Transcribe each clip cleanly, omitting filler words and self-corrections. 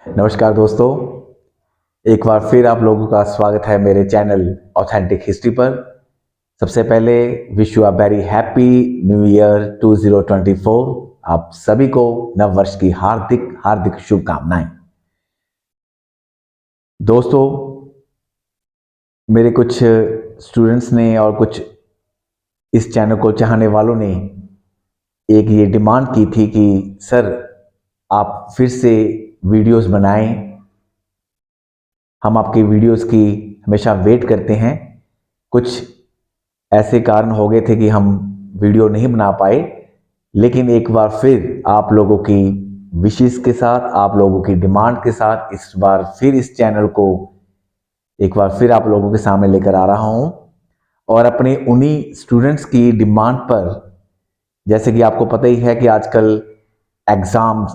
नमस्कार दोस्तों, एक बार फिर आप लोगों का स्वागत है मेरे चैनल ऑथेंटिक हिस्ट्री पर। सबसे पहले wish you a very happy new year 2024। आप सभी को नव वर्ष की हार्दिक हार्दिक शुभकामनाएं। दोस्तों, मेरे कुछ स्टूडेंट्स ने और कुछ इस चैनल को चाहने वालों ने एक ये डिमांड की थी कि सर आप फिर से वीडियोस बनाएं, हम आपकी वीडियोस की हमेशा वेट करते हैं। कुछ ऐसे कारण हो गए थे कि हम वीडियो नहीं बना पाए, लेकिन एक बार फिर आप लोगों की विशेष के साथ, आप लोगों की डिमांड के साथ इस बार फिर इस चैनल को एक बार फिर आप लोगों के सामने लेकर आ रहा हूं। और अपने उन्हीं स्टूडेंट्स की डिमांड पर, जैसे कि आपको पता ही है कि आजकल एग्जाम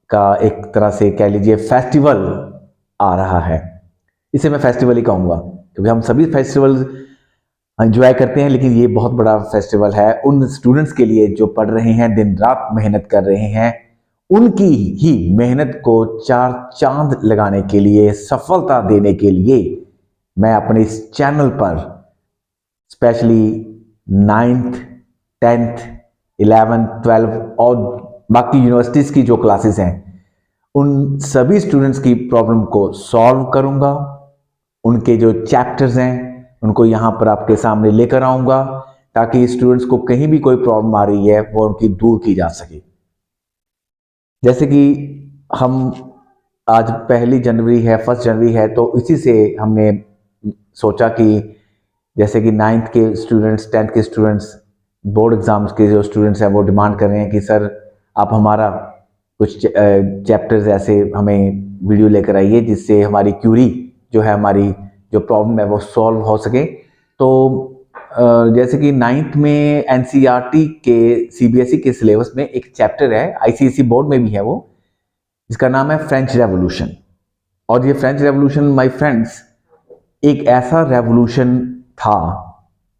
का एक तरह से कह लीजिए फेस्टिवल आ रहा है। इसे मैं फेस्टिवल ही कहूँगा क्योंकि हम सभी फेस्टिवल एंजॉय करते हैं, लेकिन ये बहुत बड़ा फेस्टिवल है उन स्टूडेंट्स के लिए जो पढ़ रहे हैं, दिन रात मेहनत कर रहे हैं। उनकी ही मेहनत को चार चांद लगाने के लिए, सफलता देने के लिए मैं अपने इस चैनल पर specially 9th 10th 11th 12th और बाकी यूनिवर्सिटीज की जो क्लासेस हैं, उन सभी स्टूडेंट्स की प्रॉब्लम को सॉल्व करूंगा। उनके जो चैप्टर्स हैं उनको यहाँ पर आपके सामने लेकर आऊंगा ताकि स्टूडेंट्स को कहीं भी कोई प्रॉब्लम आ रही है वो उनकी दूर की जा सके। जैसे कि हम आज 1 जनवरी है, 1 जनवरी है, तो इसी से हमने सोचा कि जैसे कि 9th के स्टूडेंट्स, 10th के स्टूडेंट्स, बोर्ड एग्जाम्स के जो स्टूडेंट्स हैं वो डिमांड कर रहे हैं कि सर आप हमारा कुछ चैप्टर्स ऐसे हमें वीडियो लेकर आइए जिससे हमारी क्यूरी जो है, हमारी जो प्रॉब्लम है वो सॉल्व हो सके। तो जैसे कि 9th में एनसीईआरटी के सीबीएसई के सिलेबस में एक चैप्टर है, आईसीएसई बोर्ड में भी है वो, जिसका नाम है फ्रेंच रेवोल्यूशन। और ये फ्रेंच रेवोल्यूशन माय फ्रेंड्स एक ऐसा रेवोल्यूशन था,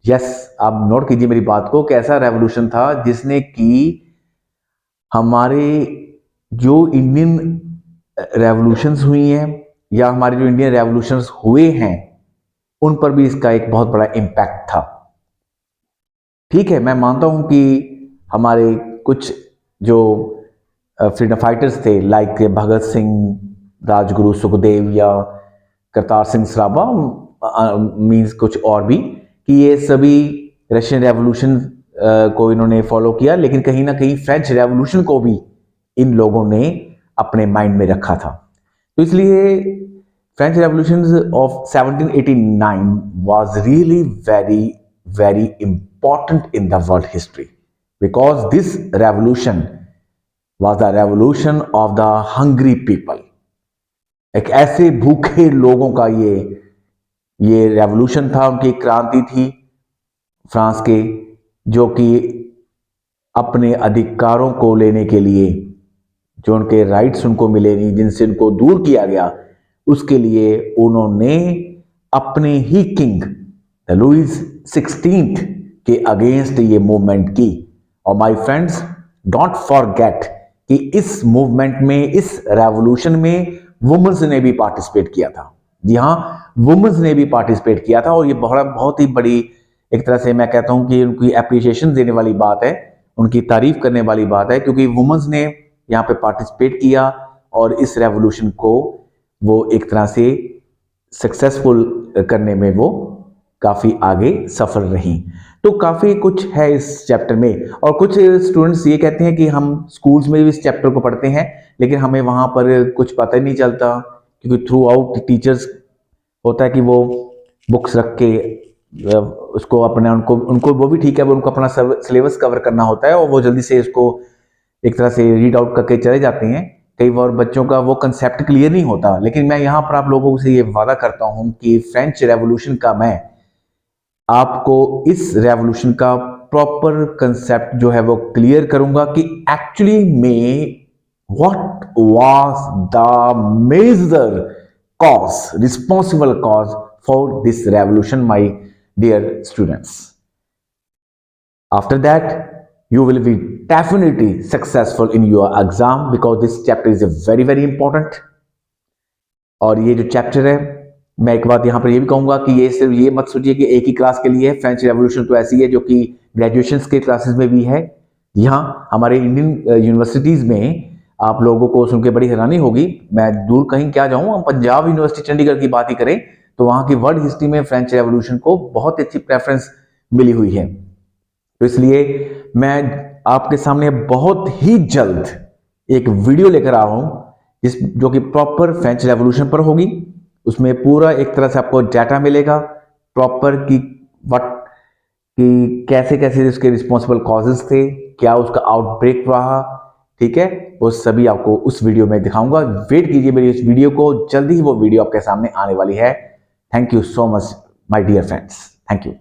यस आप नोट कीजिए मेरी बात को, कि ऐसा रेवोल्यूशन था जिसने कि हमारे जो इंडियन रेवोल्यूशंस हुई हैं या हमारे जो इंडियन रेवोल्यूशंस हुए हैं उन पर भी इसका एक बहुत बड़ा इम्पैक्ट था। ठीक है, मैं मानता हूं कि हमारे कुछ जो फ्रीडम फाइटर्स थे लाइक भगत सिंह, राजगुरु सुखदेव या करतार सिंह सराभा, मीन्स कुछ और भी, कि ये सभी रशियन रेवोल्यूशन को इन्होंने फॉलो किया, लेकिन कहीं ना कहीं फ्रेंच रेवोल्यूशन को भी इन लोगों ने अपने माइंड में रखा था। तो इसलिए French revolution of 1789 was really very very important in the world history because this revolution was the revolution of the hungry people. एक ऐसे भूखे लोगों का ये रेवोल्यूशन था, उनकी क्रांति थी फ्रांस के, जो कि अपने अधिकारों को लेने के लिए, जो उनके राइट्स उनको मिले नहीं, जिनसे उनको दूर किया गया, उसके लिए उन्होंने अपने ही किंग लुईस 16th के अगेंस्ट ये मूवमेंट की। और माय फ्रेंड्स, डोंट फॉरगेट कि इस मूवमेंट में, इस रेवोल्यूशन में वुमेन्स ने भी पार्टिसिपेट किया था। जी हाँ, वुमेन्स ने भी पार्टिसिपेट किया था। और ये बहुत ही बड़ी, एक तरह से मैं कहता हूं कि उनकी एप्रिसिएशन देने वाली बात है, उनकी तारीफ करने वाली बात है, क्योंकि वुमेन्स ने यहाँ पे पार्टिसिपेट किया और इस रेवोल्यूशन को वो एक तरह से सक्सेसफुल करने में वो काफी आगे सफल रही। तो काफी कुछ है इस चैप्टर में। और कुछ स्टूडेंट्स ये कहते हैं कि हम स्कूल्स में भी इस चैप्टर को पढ़ते हैं, लेकिन हमें वहां पर कुछ पता ही नहीं चलता, क्योंकि थ्रू आउट टीचर्स होता है कि वो बुक्स रख के उसको अपने, उनको उनको वो भी ठीक है, वो उनको अपना सिलेबस कवर करना होता है और वो जल्दी से इसको एक तरह से रीड आउट करके चले जाते हैं। कई बार बच्चों का वो कंसेप्ट क्लियर नहीं होता। लेकिन मैं यहाँ पर आप लोगों से ये वादा करता हूँ कि फ्रेंच रेवोल्यूशन का मैं आपको इस रेवोल्यूशन का प्रॉपर कंसेप्ट जो है वो क्लियर करूंगा कि एक्चुअली में what was the major cause, responsible cause for this revolution, my dear students. After that, you will be definitely successful in your exam because this chapter is very, very important. और ये जो chapter है, मैं एक बात यहाँ पर ये भी कहूँगा कि ये सिर्फ ये मत सोचिए कि एक ही क्लास के लिए है। फ्रेंच रेवोल्यूशन तो ऐसी है जो कि ग्रेजुएशन के क्लासेस में भी है। यहाँ हमारे इंडियन यूनिवर्सिटीज़ में आप लोगों को सुन के बड़ी हैरानी होगी, मैं दूर कहीं क्या जाऊँ, हम पंजाब यूनिवर्सिटी चंडीगढ़ की बात ही करें तो वहाँ की वर्ल्ड हिस्ट्री में फ्रेंच रेवोल्यूशन को बहुत अच्छी प्रेफरेंस मिली हुई है। तो इसलिए मैं आपके सामने बहुत ही जल्द एक वीडियो लेकर आ रहा हूं जो कि प्रॉपर फ्रेंच रेवोल्यूशन पर होगी। उसमें पूरा एक तरह से आपको डाटा मिलेगा प्रॉपर कि कैसे कैसे उसके रिस्पॉन्सिबल कॉजेज थे, क्या उसका आउटब्रेक रहा, ठीक है, वो सभी आपको उस वीडियो में दिखाऊंगा। वेट कीजिए मेरी इस वीडियो को, जल्दी ही वो वीडियो आपके सामने आने वाली है। Thank you so much my dear friends, thank you.